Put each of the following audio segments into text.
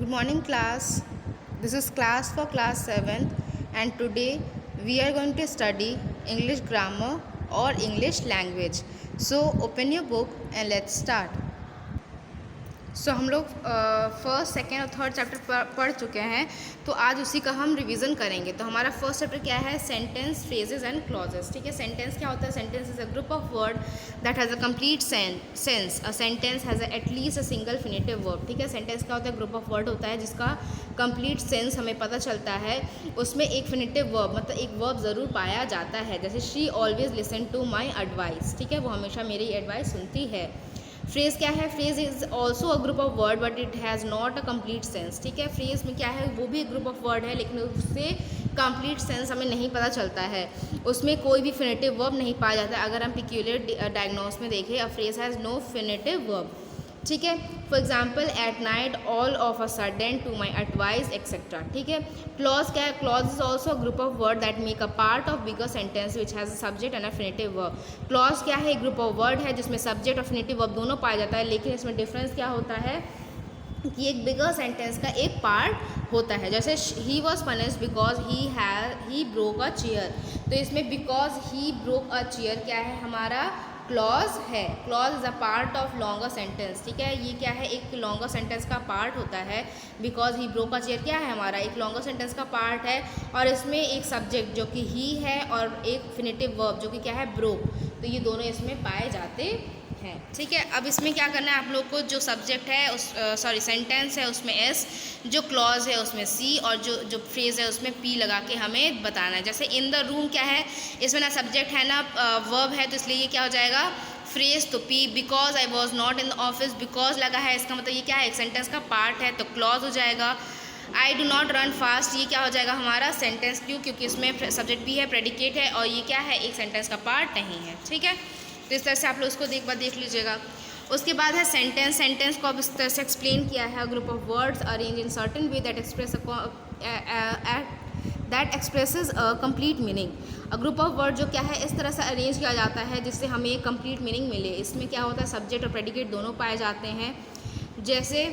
Good morning class. This is class for class 7th and today we are going to study English grammar or English language. So open your book and let's start. हम लोग first second और third chapter पढ़ चुके हैं, तो आज उसी का हम रिवीजन करेंगे। तो हमारा फर्स्ट चैप्टर क्या है? Sentence, phrases and clauses. ठीक है, सेंटेंस क्या होता है? Sentence is a group of word that has a complete sense. A sentence has at least a single finitive verb. ठीक है, सेंटेंस क्या होता है? ग्रुप ऑफ वर्ड होता है जिसका कंप्लीट सेंस हमें पता चलता है। उसमें एक फिनिटिव वर्ब मतलब एक वर्ब ज़रूर पाया जाता है, जैसे she always listen to my advice. ठीक है, वो हमेशा मेरी एडवाइस सुनती है। फ्रेज क्या है? Phrase is also a group of word but it has not a complete sense. ठीक है, फ्रेज में क्या है? वो भी एक ग्रुप ऑफ वर्ड है लेकिन उससे कंप्लीट सेंस हमें नहीं पता चलता है। उसमें कोई भी फिनिटिव वर्ब नहीं पाया जाता है। अगर हम पिक्यूलियर डायग्नोस में देखें, a phrase has no finitive verb. ठीक है, for example at night all of a sudden to my advice etcetera. ठीक है, क्लॉज क्या है? Clause is also a group of word that make a part of bigger sentence which has a subject and a finitive verb. Clause क्या है? एक group of word है जिसमें subject और फिनिटिव वर्ब दोनों पाया जाता है, लेकिन इसमें डिफरेंस क्या होता है कि एक बिगर सेंटेंस का एक पार्ट होता है। जैसे he was punished because he broke a chair, तो इसमें because he broke a chair क्या है? हमारा क्लॉज है। Clause is a part of longer sentence. ठीक है, ये क्या है? एक लॉन्गर सेंटेंस का पार्ट होता है। Because he broke a chair क्या है? हमारा एक लॉन्गर सेंटेंस का पार्ट है, और इसमें एक सब्जेक्ट जो कि ही है और एक फिनिटिव वर्ब जो कि क्या है? ब्रोक। तो ये दोनों इसमें पाए जाते हैं। ठीक है, अब इसमें क्या करना है आप लोग को? जो सब्जेक्ट है उस सेंटेंस है उसमें एस, जो क्लॉज है उसमें सी, और जो फ्रेज है उसमें पी लगा के हमें बताना है। जैसे इन द रूम क्या है? इसमें ना सब्जेक्ट है ना वर्ब है, तो इसलिए ये क्या हो जाएगा? फ्रेज। तो P. Because I was not in the office, because लगा है, इसका मतलब ये क्या है? एक सेंटेंस का पार्ट है, तो क्लॉज हो जाएगा। I do not run fast, ये क्या हो जाएगा? हमारा सेंटेंस। क्यों? क्योंकि इसमें सब्जेक्ट भी है, प्रेडिकेट है, और ये क्या है? एक सेंटेंस का पार्ट नहीं है। ठीक है, तो इस तरह से आप लोग उसको एक बार देख लीजिएगा। उसके बाद है सेंटेंस। सेंटेंस को अब इस तरह से एक्सप्लेन किया है, group of words arrange in certain way that expresses a complete meaning. A group of word जो क्या है? इस तरह से अरेंज किया जाता है जिससे हमें एक कंप्लीट मीनिंग मिले। इसमें क्या होता है? सब्जेक्ट और प्रेडिकेट दोनों पाए जाते हैं। जैसे,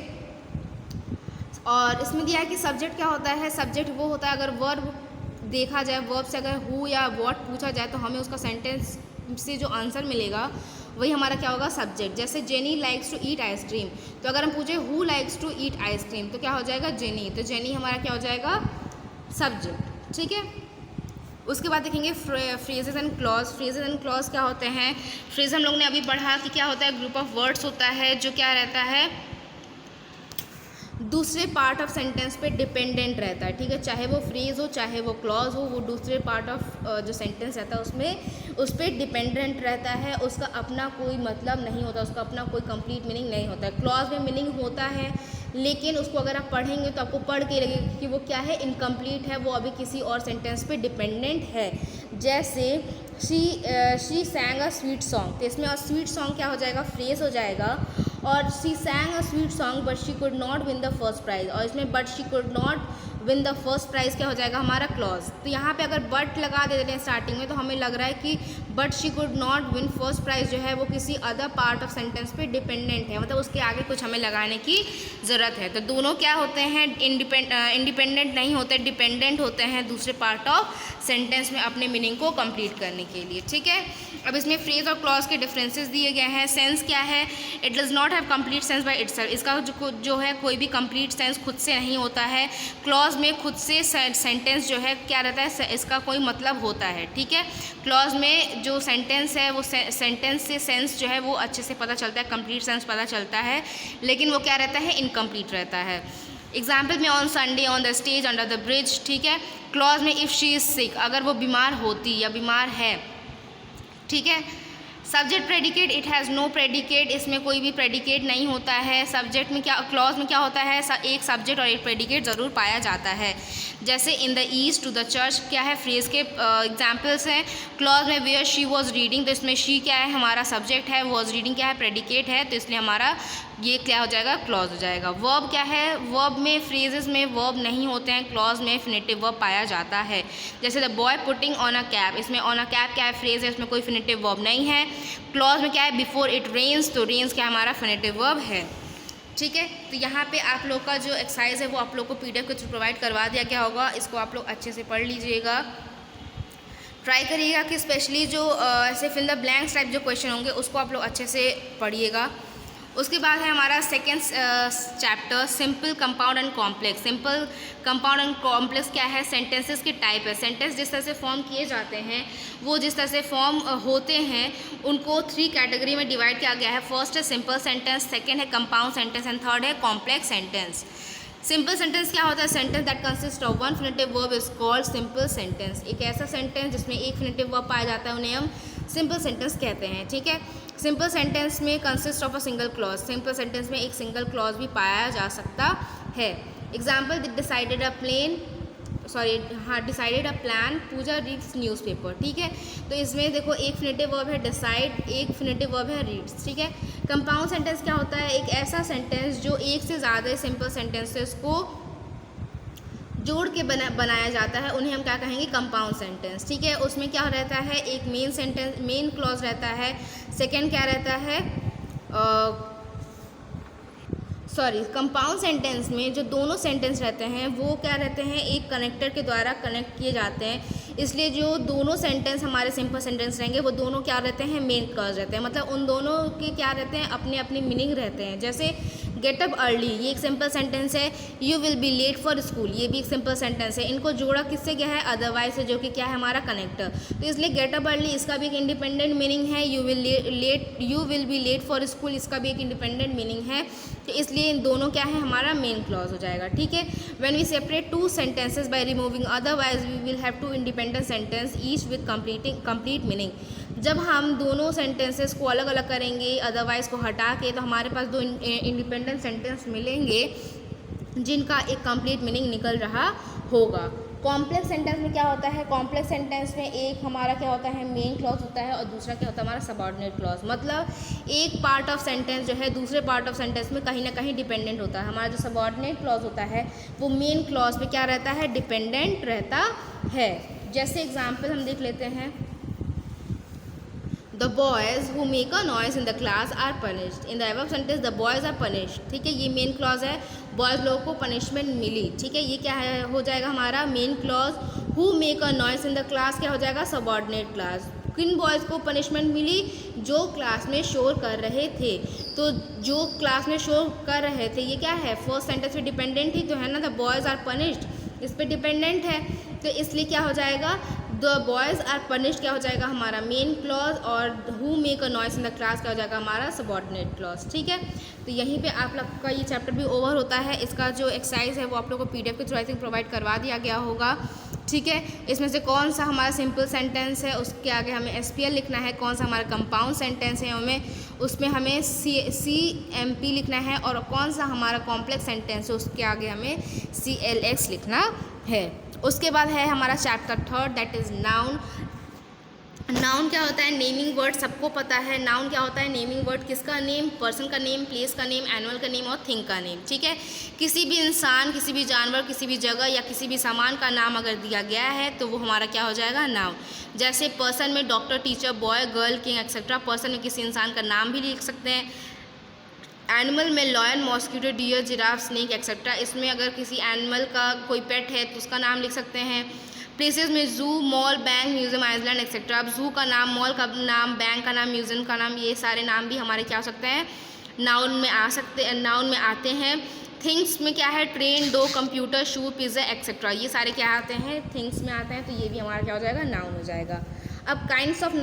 और इसमें दिया है कि सब्जेक्ट क्या होता है? सब्जेक्ट वो होता है, अगर वर्ब देखा जाए, वर्ब से अगर हु या व्हाट पूछा जाए तो हमें उसका सेंटेंस से जो आंसर मिलेगा वही हमारा क्या होगा? सब्जेक्ट। जैसे Jenny likes to eat ice cream, तो अगर हम पूछे who likes to eat ice cream तो क्या हो जाएगा? जेनी। तो जेनी हमारा क्या हो जाएगा? सब्जेक्ट। ठीक है, उसके बाद देखेंगे phrases and clause. Phrases and clause क्या होते हैं? फ्रेज हम लोग ने अभी पढ़ा कि क्या होता है? ग्रुप ऑफ वर्ड्स होता है जो क्या रहता है? दूसरे पार्ट ऑफ सेंटेंस पे डिपेंडेंट रहता है। ठीक है, चाहे वो फ्रेज हो चाहे वो क्लॉज हो, वो दूसरे पार्ट ऑफ जो सेंटेंस रहता है उसमें उस पर डिपेंडेंट रहता है। उसका अपना कोई मतलब नहीं होता, उसका अपना कोई कंप्लीट मीनिंग नहीं होता है। क्लॉज में मीनिंग होता है, लेकिन उसको अगर आप पढ़ेंगे तो आपको पढ़ के लगेगा कि वो क्या है? इनकम्प्लीट है, वो अभी किसी और सेंटेंस पे डिपेंडेंट है। जैसे she sang a sweet song, तो इसमें स्वीट सॉन्ग क्या हो जाएगा? फ्रेज हो जाएगा। और she sang a sweet song but she could not win the first prize, और इसमें but she could not win the first prize क्या हो जाएगा? हमारा क्लॉज। तो यहाँ पे अगर बट लगा देते हैं स्टार्टिंग में तो हमें लग रहा है कि but she could not win first prize जो है वो किसी अदर पार्ट ऑफ सेंटेंस पे डिपेंडेंट है, मतलब उसके आगे कुछ हमें लगाने की ज़रूरत है। तो दोनों क्या होते हैं? इंडिपेंडेंट नहीं होते, डिपेंडेंट होते हैं दूसरे पार्ट ऑफ सेंटेंस में अपने मीनिंग को कंप्लीट करने के लिए। ठीक है, अब इसमें फ्रेज और क्लॉज के डिफरेंसेस दिए गए हैं। सेंस क्या है? It does not have complete sense by itself, इसका जो है कोई भी कंप्लीट सेंस खुद से नहीं होता है। क्लॉज में खुद से सेंटेंस जो है क्या रहता है? इसका कोई मतलब होता है। ठीक है, क्लॉज में जो सेंटेंस है वो सेंटेंस से सेंस जो है वो अच्छे से पता चलता है, कंप्लीट सेंस पता चलता है, लेकिन वो क्या रहता है? इनकम्प्लीट रहता है। एग्जाम्पल में on Sunday on the stage under the bridge. ठीक है, क्लॉज में इफ़ शी इज़ सिक, अगर वो बीमार होती या बीमार है। ठीक है, subject predicate, it has no predicate, इसमें कोई भी प्रेडिकेट नहीं होता है। सब्जेक्ट में क्या, क्लॉज में क्या होता है? एक सब्जेक्ट और एक प्रेडिकेट ज़रूर पाया जाता है। जैसे in the east to the church क्या है? फ्रेज के एग्जाम्पल्स हैं। क्लॉज में वेयर शी वॉज रीडिंग, तो इसमें शी क्या है? हमारा सब्जेक्ट है, वॉज रीडिंग क्या है? प्रेडिकेट है, तो इसलिए हमारा ये क्या हो जाएगा? क्लॉज हो जाएगा। वर्ब क्या है? वर्ब में फ्रेजेस में वर्ब नहीं होते हैं, क्लॉज में फिनिटिव वर्ब पाया जाता है। जैसे the boy putting on a cap, इसमें ऑन अ कैप क्या है? फ्रेज है, इसमें कोई फिनिटिव वर्ब नहीं है। क्लॉज में क्या है? बिफोर इट रेन्स, तो रेन्स क्या हमारा? फिनिटिव वर्ब है। ठीक है। तो यहाँ पे आप लोग का जो एक्सरसाइज है वो आप लोग को PDF के थ्रू प्रोवाइड करवा दिया गया होगा, इसको आप लोग अच्छे से पढ़ लीजिएगा। ट्राई करिएगा कि स्पेशली जो ऐसे फिल द ब्लैंक्स टाइप जो क्वेश्चन होंगे उसको आप लोग अच्छे से पढ़िएगा। उसके बाद है हमारा second chapter simple, compound and complex. Simple, compound and complex क्या है? सेंटेंसेस की टाइप है। सेंटेंस जिस तरह से फॉर्म किए जाते हैं वो जिस तरह से फॉर्म होते हैं उनको 3 कैटेगरी में डिवाइड किया गया है। फर्स्ट है सिंपल सेंटेंस, सेकेंड है कंपाउंड सेंटेंस एंड थर्ड है कॉम्प्लेक्स सेंटेंस। सिंपल सेंटेंस क्या होता है? Sentence that consist of one finitive verb is called simple sentence. एक ऐसा सेंटेंस जिसमें एक फिनिटिव वर्ब पाया जाता है उन्हें हम सिंपल सेंटेंस कहते हैं। ठीक है। सिंपल सेंटेंस में consist of a single clause. Simple sentence में एक सिंगल क्लॉज भी पाया जा सकता है। Example, decided a plan, Pooja reads newspaper. ठीक है। तो इसमें देखो एक फिनिटिव वर्ब है डिसाइड, एक फिनिटिव वर्ब है रीड्स। ठीक है। कंपाउंड सेंटेंस क्या होता है? एक ऐसा सेंटेंस जो एक से ज़्यादा सिंपल सेंटेंसेस को जोड़ के बनाया जाता है, उन्हें हम क्या कहेंगे? Compound sentence. ठीक है। उसमें क्या रहता है? एक मेन क्लॉज रहता है। सेकेंड क्या रहता है? कंपाउंड सेंटेंस में जो दोनों सेंटेंस रहते हैं वो क्या रहते हैं? एक कनेक्टर के द्वारा कनेक्ट किए जाते हैं, इसलिए जो दोनों सेंटेंस हमारे सिंपल सेंटेंस रहेंगे वो दोनों क्या रहते हैं? मेन क्लॉज रहते हैं। मतलब उन दोनों के क्या रहते हैं? अपने अपने मीनिंग रहते हैं। जैसे गेट अप अर्ली, ये एक सिंपल सेंटेंस है। You will be late for school, ये भी एक सिंपल सेंटेंस है। इनको जोड़ा किससे गया है? अदरवाइज से, जो कि क्या है? हमारा कनेक्टर। तो इसलिए गेट अप अर्ली इसका भी एक इंडिपेंडेंट मीनिंग है। You will be late for school इसका भी एक इंडिपेंडेंट मीनिंग है। तो इसलिए इन दोनों क्या है? हमारा मेन क्लॉज हो जाएगा। ठीक है। When we separate 2 sentences by removing otherwise we will have 2 independent sentence each with complete meaning. जब हम दोनों सेंटेंसेस को अलग अलग करेंगे अदरवाइज को हटा के, तो हमारे पास 2 इंडिपेंडेंट सेंटेंस मिलेंगे जिनका एक कंप्लीट मीनिंग निकल रहा होगा। कॉम्प्लेक्स सेंटेंस में क्या होता है? कॉम्प्लेक्स सेंटेंस में एक हमारा क्या होता है? मेन क्लॉज होता है और दूसरा क्या होता है? हमारा सबऑर्डिनेट क्लॉज। मतलब एक पार्ट ऑफ सेंटेंस जो है दूसरे पार्ट ऑफ सेंटेंस में कहीं ना कहीं डिपेंडेंट होता है। हमारा जो सबऑर्डिनेट क्लॉज होता है वो मेन क्लॉज पे क्या रहता है? डिपेंडेंट रहता है। जैसे एग्जाम्पल हम देख लेते हैं, The boys who make a noise in the class are punished. In the above sentence, the boys are punished. ठीक है। ये मेन क्लॉज है, बॉयज़ लोगों को पनिशमेंट मिली। ठीक है। ये क्या है? हो जाएगा हमारा main clause. Who make a noise in the class क्या हो जाएगा? Subordinate clause. किन बॉयज़ को पनिशमेंट मिली? जो क्लास में शोर कर रहे थे। तो जो क्लास में शोर कर रहे थे ये क्या है? फर्स्ट सेंटेंस पे डिपेंडेंट ही तो है ना, द बॉयज़ आर पनिश्ड, इस पर डिपेंडेंट है। तो इसलिए क्या हो जाएगा? द बॉयज़ आर पनिश्ड क्या हो जाएगा? हमारा मेन क्लॉज। और who make a noise in the class क्या हो जाएगा? हमारा सबऑर्डिनेट क्लॉज। ठीक है। तो यहीं पे आप लोग का ये चैप्टर भी ओवर होता है। इसका जो एक्सरसाइज है वो आप लोग को PDF के थ्रू आई थिंक प्रोवाइड करवा दिया गया होगा। ठीक है। इसमें से कौन सा हमारा सिंपल सेंटेंस है उसके आगे हमें SPL लिखना है, कौन सा हमारा कंपाउंड सेंटेंस है उसमें हमें CMP लिखना है, और कौन सा हमारा कॉम्प्लेक्स सेंटेंस है उसके आगे हमें CLX लिखना है। उसके बाद है हमारा chapter 3 that is noun. Noun क्या होता है? नेमिंग वर्ड सबको पता है। नाउन क्या होता है? Naming word. किसका नेम? पर्सन का नेम, प्लेस का नेम, एनिमल का नेम और थिंग का नेम। ठीक है। किसी भी इंसान, किसी भी जानवर, किसी भी जगह या किसी भी सामान का नाम अगर दिया गया है तो वो हमारा क्या हो जाएगा? नाउन। जैसे पर्सन में doctor, teacher, boy, girl, king etcetera. Person में किसी इंसान का नाम भी लिख सकते हैं। एनिमल में lion, mosquito, deer, giraffe, snake etcetera. इसमें अगर किसी एनिमल का कोई पेट है तो उसका नाम लिख सकते हैं। प्लेसेस में जू, mall, bank, museum, island etcetera. अब जू का नाम, मॉल का नाम, बैंक का नाम, म्यूजियम का नाम, ये सारे नाम भी हमारे क्या हो सकते हैं? नाउन में आते हैं। थिंग्स में क्या है? ट्रेन, डो, कंप्यूटर, शू, पिज़्ज़ा एक्सेट्रा। ये सारे क्या आते हैं? थिंग्स में आते हैं। तो ये भी हमारा क्या हो जाएगा? नाउन हो जाएगा। अब काइंड्स ऑफ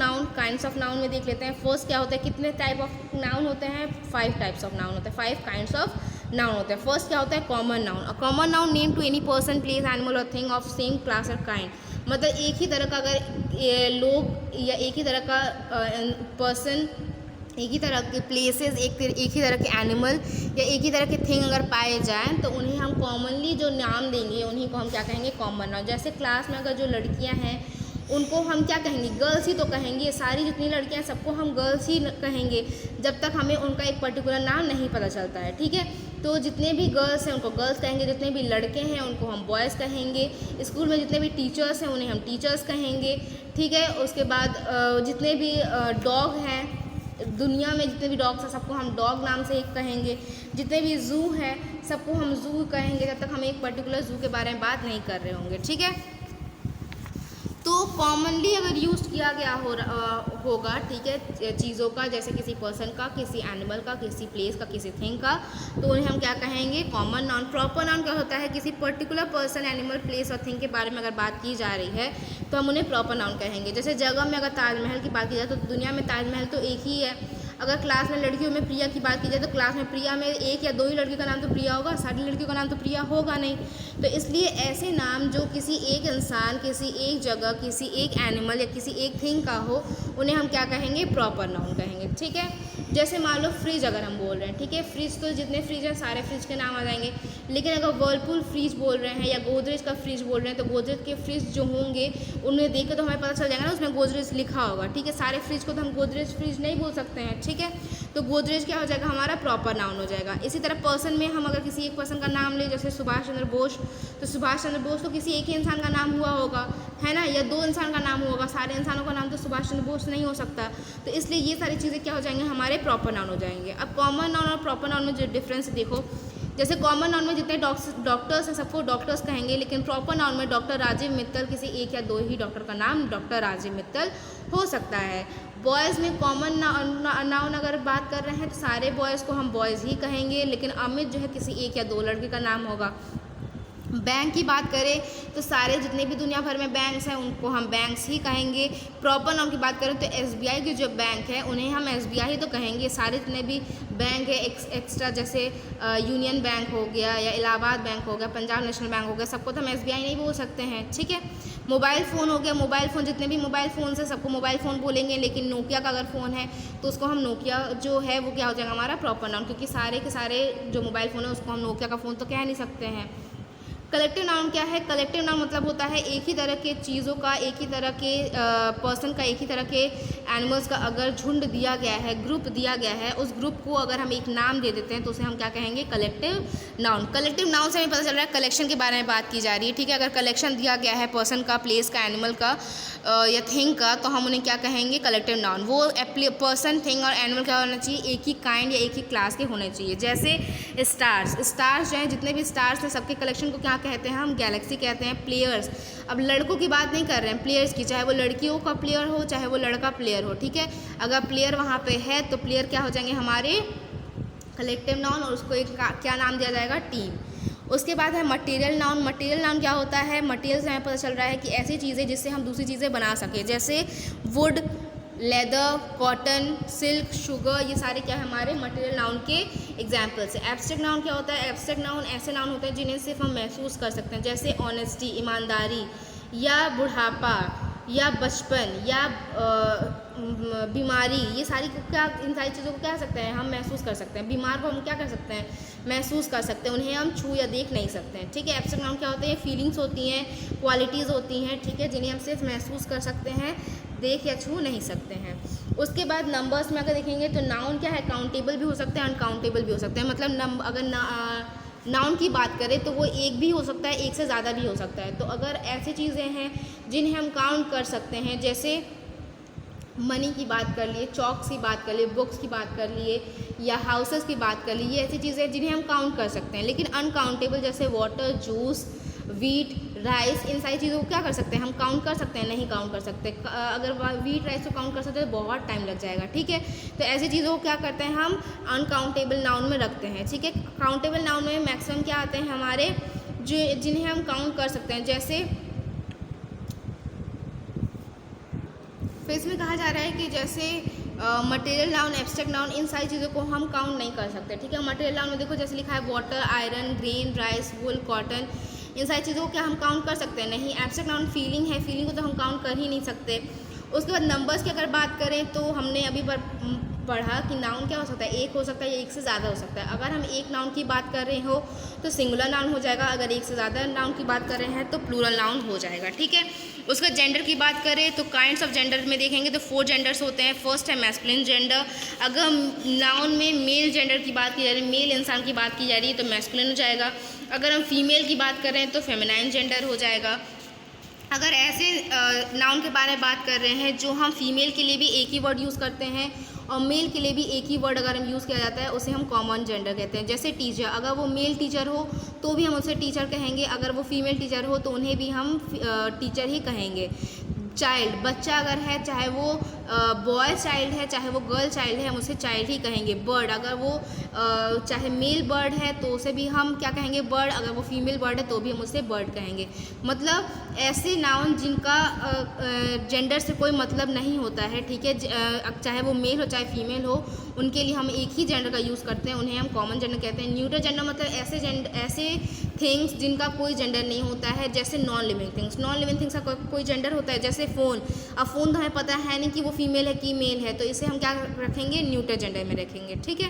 नाउन में देख लेते हैं। फर्स्ट क्या होता है? कितने टाइप ऑफ नाउन होते हैं? 5 टाइप्स ऑफ नाउन होते हैं, 5 काइंड्स ऑफ नाउन होते हैं। फर्स्ट क्या होता है? Common noun. A common noun name to any person, place, animal और थिंग ऑफ सेम क्लास और काइंड। मतलब एक ही तरह का अगर लोग या एक ही तरह का पर्सन, एक ही तरह के प्लेसेस, एक ही तरह के एनिमल या एक ही तरह के थिंग अगर पाए जाएँ तो उन्हें हम कॉमनली जो नाम देंगे उन्हीं को हम क्या कहेंगे? Common noun. जैसे क्लास में अगर जो लड़कियाँ हैं उनको हम क्या कहेंगे? गर्ल्स ही तो कहेंगे। सारी जितनी लड़कियां सबको हम गर्ल्स ही कहेंगे जब तक हमें उनका एक पर्टिकुलर नाम नहीं पता चलता है। ठीक है। तो जितने भी गर्ल्स हैं उनको गर्ल्स कहेंगे, जितने भी लड़के हैं उनको हम बॉयज़ कहेंगे। स्कूल में जितने भी टीचर्स हैं उन्हें हम टीचर्स कहेंगे। ठीक है। उसके बाद जितने भी डॉग हैं, दुनिया में जितने भी डॉग्स हैं सबको हम डॉग नाम से ही कहेंगे, जितने भी ज़ू हैं सबको हम ज़ू कहेंगे जब तक हम एक पर्टिकुलर ज़ू के बारे में बात नहीं कर रहे होंगे, ठीक है। तो कॉमनली अगर यूज़ किया गया होगा, ठीक है, चीज़ों का, जैसे किसी पर्सन का, किसी एनिमल का, किसी प्लेस का, किसी थिंग का, तो उन्हें हम क्या कहेंगे, कॉमन नाउन। प्रॉपर नाउन क्या होता है, किसी पर्टिकुलर पर्सन, एनिमल, प्लेस और थिंग के बारे में अगर बात की जा रही है तो हम उन्हें प्रॉपर नाउन कहेंगे। जैसे जगह में अगर ताजमहल की बात की जाए तो दुनिया में ताजमहल तो एक ही है। अगर क्लास में लड़कियों में प्रिया की बात की जाए तो क्लास में प्रिया में एक या दो ही लड़की का नाम तो प्रिया होगा, सारी लड़कियों का नाम तो प्रिया होगा नहीं। तो इसलिए ऐसे नाम जो किसी एक इंसान, किसी एक जगह, किसी एक एनिमल या किसी एक थिंग का हो, उन्हें हम क्या कहेंगे, प्रॉपर नाउन कहेंगे, ठीक है। जैसे मान लो फ्रिज अगर हम बोल रहे हैं, ठीक है, फ्रिज तो जितने फ्रिज हैं सारे फ्रिज के नाम आ जाएंगे। लेकिन अगर वर्लपूल फ्रिज बोल रहे हैं या गोदरेज का फ्रिज बोल रहे हैं तो गोदरेज के फ्रिज जो होंगे उन्हें देख के तो हमें पता चल जाएगा ना उसमें गोदरेज लिखा होगा, ठीक है। सारे फ्रिज को तो हम गोदरेज फ्रिज नहीं बोल सकते हैं, ठीक है। तो गोदरेज क्या हो जाएगा, हमारा प्रॉपर नाउन हो जाएगा। इसी तरह पर्सन में हम अगर किसी एक पर्सन का नाम ले, जैसे सुभाष चंद्र बोस, तो सुभाष चंद्र बोस तो किसी एक ही इंसान का नाम हुआ होगा, है ना, या दो इंसान का नाम होगा, सारे इंसानों का नाम तो सुभाष चंद्र बोस नहीं हो सकता। तो इसलिए ये सारी चीज़ें क्या हो जाएंगे, हमारे प्रॉपर नाउन हो जाएंगे। अब कॉमन नाउन और प्रॉपर नाउन में जो डिफरेंस देखो, जैसे कॉमन नाउन में जितने डॉक्टर्स हैं सबको डॉक्टर्स कहेंगे, लेकिन प्रॉपर नाउन में डॉक्टर राजीव मित्तल, किसी एक या दो ही डॉक्टर का नाम डॉक्टर राजीव मित्तल हो सकता है। बॉयज़ में कॉमन नाउन अगर बात कर रहे हैं तो सारे बॉयज़ को हम बॉयज़ ही कहेंगे, लेकिन अमित जो है किसी एक या दो लड़के का नाम होगा। बैंक की बात करें तो सारे जितने भी दुनिया भर में बैंक्स हैं उनको हम बैंक्स ही कहेंगे। प्रॉपर नाउन की बात करें तो एसबीआई की जो बैंक है उन्हें हम एसबीआई ही तो कहेंगे। सारे जितने भी बैंक है एक्स्ट्रा, जैसे यूनियन बैंक हो गया या इलाहाबाद बैंक हो गया, पंजाब नेशनल बैंक हो गया, सबको तो हम एसबीआई नहीं बोल सकते हैं, ठीक है। मोबाइल फ़ोन हो गया, मोबाइल फ़ोन जितने भी मोबाइल फ़ोन है सबको मोबाइल फ़ोन बोलेंगे, लेकिन नोकिया का अगर फ़ोन है तो उसको हम नोकिया जो है वो क्या हो जाएगा, हमारा प्रॉपर नाउन, क्योंकि सारे के सारे जो मोबाइल फ़ोन है उसको हम नोकिया का फ़ोन तो कह नहीं सकते हैं। कलेक्टिव नाउन क्या है, कलेक्टिव नाउन मतलब होता है एक ही तरह के चीज़ों का, एक ही तरह के पर्सन का, एक ही तरह के एनिमल्स का अगर झुंड दिया गया है, ग्रुप दिया गया है, उस ग्रुप को अगर हम एक नाम दे देते हैं तो उसे हम क्या कहेंगे, कलेक्टिव नाउन। कलेक्टिव नाउन से हमें पता चल रहा है कलेक्शन के बारे में बात की जा रही है, ठीक है। अगर कलेक्शन दिया गया है पर्सन का, प्लेस का, एनिमल का या थिंग का, तो हम उन्हें क्या कहेंगे, कलेक्टिव नाउन। वो पर्सन, थिंग और एनिमल क्या होना चाहिए, एक ही काइंड या एक ही क्लास के होने चाहिए। जैसे स्टार्स जो हैं, जितने भी स्टार्स हैं सबके कलेक्शन को क्या कहते हैं, हम गैलेक्सी कहते हैं। प्लेयर्स, अब लड़कों की बात नहीं कर रहे हैं, प्लेयर्स की, चाहे वो लड़कियों का प्लेयर हो चाहे वो लड़का प्लेयर हो, ठीक है। अगर प्लेयर वहाँ पे है तो प्लेयर क्या हो जाएंगे, हमारे कलेक्टिव नाउन, और उसको एक क्या नाम दिया जाएगा, टीम। उसके बाद है मटेरियल नाउन। मटेरियल नाउन क्या होता है, मटेरियल से हमें पता चल रहा है कि ऐसी चीज़ें जिससे हम दूसरी चीज़ें बना सकें, जैसे would, leather, cotton, silk, sugar, ये सारे क्या है, हमारे मटेरियल नाउन के एग्जाम्पल्स है। एब्स्ट्रैक्ट नाउन क्या होता है, एब्स्ट्रैक्ट नाउन ऐसे नाउन होते हैं जिन्हें सिर्फ हम महसूस कर सकते हैं, जैसे ऑनेस्टी, ईमानदारी, या बुढ़ापा, या बचपन, या बीमारी, ये सारी क्या, इन सारी चीज़ों को क्या कर सकते हैं, हम महसूस कर सकते हैं। बीमार को हम क्या कर सकते हैं, महसूस कर सकते हैं, उन्हें हम छू या देख नहीं सकते हैं, ठीक है। एब्स्ट्रैक्ट नाउन क्या होते हैं, फीलिंग्स होती हैं, क्वालिटीज़ होती हैं, ठीक है, जिन्हें हम सिर्फ महसूस कर सकते हैं, देख या छू नहीं सकते हैं। उसके बाद नंबर्स में अगर देखेंगे तो नाउन क्या है, काउंटेबल भी हो सकते हैं, अनकाउंटेबल भी हो सकते हैं। मतलब अगर नाउन की बात करें तो वो एक भी हो सकता है, एक से ज़्यादा भी हो सकता है। तो अगर ऐसी चीज़ें हैं जिन्हें हम काउंट कर सकते हैं, जैसे मनी की बात कर लिए, चॉक्स की बात कर लिए, बुक्स की बात कर लिए, या हाउसेस की बात कर लिए, ये ऐसी चीज़ें जिन्हें हम काउंट कर सकते हैं। लेकिन अनकाउंटेबल जैसे वाटर, जूस, वीट, राइस, इन सारी चीज़ों को क्या कर सकते हैं, हम काउंट कर सकते हैं, नहीं काउंट कर सकते। अगर वीट, राइस को काउंट कर सकते हैं तो बहुत टाइम लग जाएगा, ठीक है। तो ऐसी चीज़ों को क्या करते हैं, हम अनकाउंटेबल नाउन में रखते हैं, ठीक है। काउंटेबल नाउन में मैक्सिमम क्या आते हैं हमारे, जो जिन्हें हम काउंट कर सकते हैं। जैसे फिर इसमें कहा जा रहा है कि जैसे मटेरियल नाउन, एब्स्ट्रैक्ट नाउन, इन सारी चीज़ों को हम काउंट नहीं कर सकते, ठीक है। मटेरियल नाउन में देखो जैसे लिखा है वाटर, आयरन, ग्रेन, राइस, वुल, कॉटन, इन सारी चीज़ों को क्या हम काउंट कर सकते हैं, नहीं। एब्स्ट्रैक्ट नाउन फीलिंग है, फीलिंग को तो हम काउंट कर ही नहीं सकते। उसके बाद नंबर्स की अगर बात करें तो हमने अभी पढ़ा कि नाउन क्या हो सकता है, एक हो सकता है या एक से ज़्यादा हो सकता है। अगर हम एक नाउन की बात कर रहे हो तो सिंगुलर नाउन हो जाएगा, अगर एक से ज़्यादा नाउन की बात कर रहे हैं तो प्लूरल नाउन हो जाएगा, ठीक है। उसका जेंडर की बात करें तो काइंड्स ऑफ जेंडर में देखेंगे तो 4 जेंडर्स होते हैं। फर्स्ट है मैस्कुलिन जेंडर। अगर नाउन में मेल जेंडर की बात की जा रही है, मेल इंसान की बात की जा रही है तो मैस्कुलिन हो जाएगा। अगर हम फीमेल की बात कर रहे हैं तो फेमिनाइन जेंडर हो जाएगा। अगर ऐसे नाउन के बारे में बात कर रहे हैं जो हम फीमेल के लिए भी एक ही वर्ड यूज़ करते हैं और मेल के लिए भी एक ही वर्ड अगर हम यूज़ किया जाता है उसे हम कॉमन जेंडर कहते हैं। जैसे टीचर, अगर वो मेल टीचर हो तो भी हम उसे टीचर कहेंगे, अगर वो फीमेल टीचर हो तो उन्हें भी हम टीचर ही कहेंगे। चाइल्ड, बच्चा अगर है, चाहे वो बॉय चाइल्ड है चाहे वो गर्ल चाइल्ड है, हम उसे चाइल्ड ही कहेंगे। बर्ड, अगर वो चाहे मेल बर्ड है तो उसे भी हम क्या कहेंगे, बर्ड। अगर वो फीमेल बर्ड है तो भी हम उसे बर्ड कहेंगे। मतलब ऐसे नाउन जिनका जेंडर से कोई मतलब नहीं होता है, ठीक है, चाहे वो मेल हो चाहे फीमेल हो, उनके लिए हम एक ही जेंडर का यूज़ करते हैं, उन्हें हम कॉमन जेंडर कहते हैं। न्यूट्रल जेंडर मतलब ऐसे थिंग्स जिनका कोई जेंडर नहीं होता है, जैसे non living things. Non living things का कोई जेंडर होता है, जैसे फ़ोन। अब फ़ोन तो हमें पता है नहीं कि वो फीमेल है कि मेल है, तो इसे हम क्या रखेंगे, न्यूट्रल जेंडर में रखेंगे, ठीक है।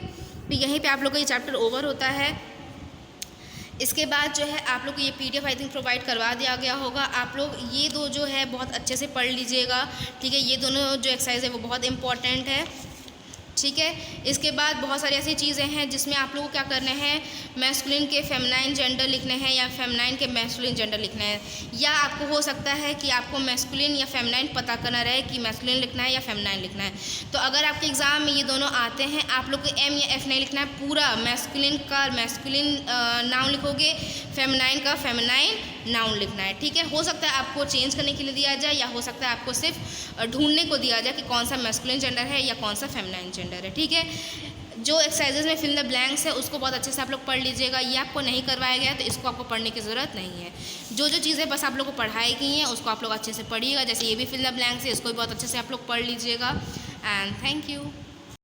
तो यहीं पे आप लोग का ये चैप्टर ओवर होता है। इसके बाद जो है आप लोग को ये PDF आई थिंक प्रोवाइड करवा दिया गया होगा। आप लोग ये दो जो है बहुत अच्छे से पढ़ लीजिएगा, ठीक है। ये दोनों जो एक्सरसाइज है वो बहुत इंपॉर्टेंट है, ठीक है। इसके बाद बहुत सारी ऐसी चीज़ें हैं जिसमें आप लोगों को क्या करना है, मैस्कुलिन के फेमिनाइन जेंडर लिखने हैं या फेमिनाइन के मैस्कुलिन जेंडर लिखना है। या आपको हो सकता है कि आपको मैस्कुलिन या फेमिनाइन पता करना रहे कि मैस्कुलिन लिखना है या फेमिनाइन लिखना है। तो अगर आपके एग्ज़ाम में ये दोनों आते हैं, आप लोग को M या F नहीं लिखना है, पूरा मैस्कुलिन का मैस्कुलिन नाउन लिखोगे, फेमिनाइन का फेमिनाइन नाउन लिखना है, ठीक है। हो सकता है आपको चेंज करने के लिए दिया जाए या हो सकता है आपको सिर्फ ढूंढने को दिया जाए कि कौन सा मैस्कुलिन जेंडर है या कौन सा फेमिनाइन जेंडर है, ठीक है। जो एक्सरसाइजेज में फिल द ब्लैंक्स है उसको बहुत अच्छे से आप लोग पढ़ लीजिएगा। ये आपको नहीं करवाया गया तो इसको आपको पढ़ने की ज़रूरत नहीं है। जो चीज़ें बस आप लोग को पढ़ाई गई हैं उसको आप लोग अच्छे से पढ़िएगा। जैसे ये भी फिल द ब्लैंक्स है, इसको भी बहुत अच्छे से आप लोग पढ़ लीजिएगा। And thank you.